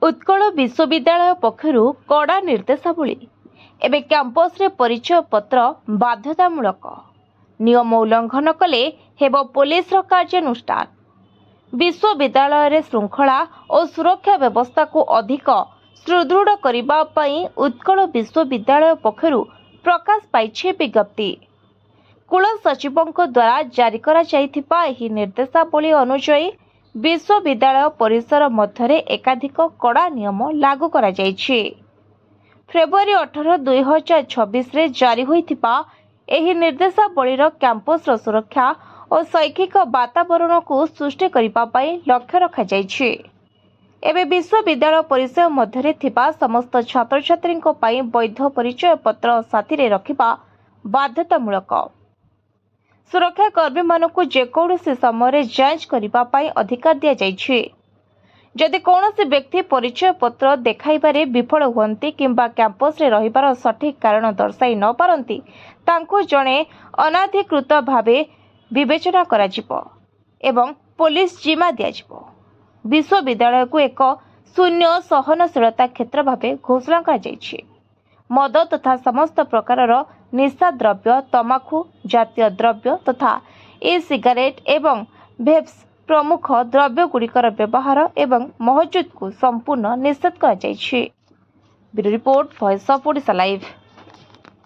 उत्कल विश्वविद्यालय पक्षरु कड़ा निर्देशावली एवं कैंपस रे परिचय पत्र बाध्यतामूलक नियम उल्लंघन कले हेब पुलिस कार्यानुष्ठान। विश्वविद्यालय रे श्रृंखला और सुरक्षा व्यवस्था को अधिक सुदृढ़ करबा पई उत्कल विश्वविद्यालय पक्षरु प्रकाश पाइछे विज्ञप्ति। कुल सचिवों द्वारा जारी करा जाइथिबा एही निर्देशावली अनुसार विश्वविद्यालय परिसर मध्य एकाधिक कड़ा नियम लागू करा जाइछे। फेब्रुआरी 18, 2026 रे जारी होइथिबा एही निर्देशावलीर कैंपस सुरक्षा और शैक्षिक वातावरण को सृष्टि करिबा पई लक्ष्य रखा जाइछे। एबे विश्वविद्यालय परिसर मध्य थिबा समस्त छात्र छात्री पई वैध परिचय पत्र साथी रे रखिबा बाध्यतामूलक। सुरक्षा कर्मी मानक जेकोसी समय जांच करने अधिकार दि जाइए। जदि कौनसी व्यक्ति परिचय पत्र देखाइबारे विफल हुअन्ति किंबा कैंपस रे रहिबार सठिक कारण दर्शाई न पारंती तांको जणे अनाधिकृत भावे विवेचना कराजिबो एवं पुलिस जिम्मा दियाजिबो। विश्वविद्यालय को एक शून्य सहनशीलता क्षेत्र भावे घोषणा करा जाइए। मद तथा समस्त प्रकारर निशा द्रव्य, तमाखु जातीय द्रव्य तथा ई सिगारेट एवं भेप्स प्रमुख द्रव्य गुड़िकर व्यवहार एवं महजूद को संपूर्ण निषेध कर। Bureau report, voice of Odisha live.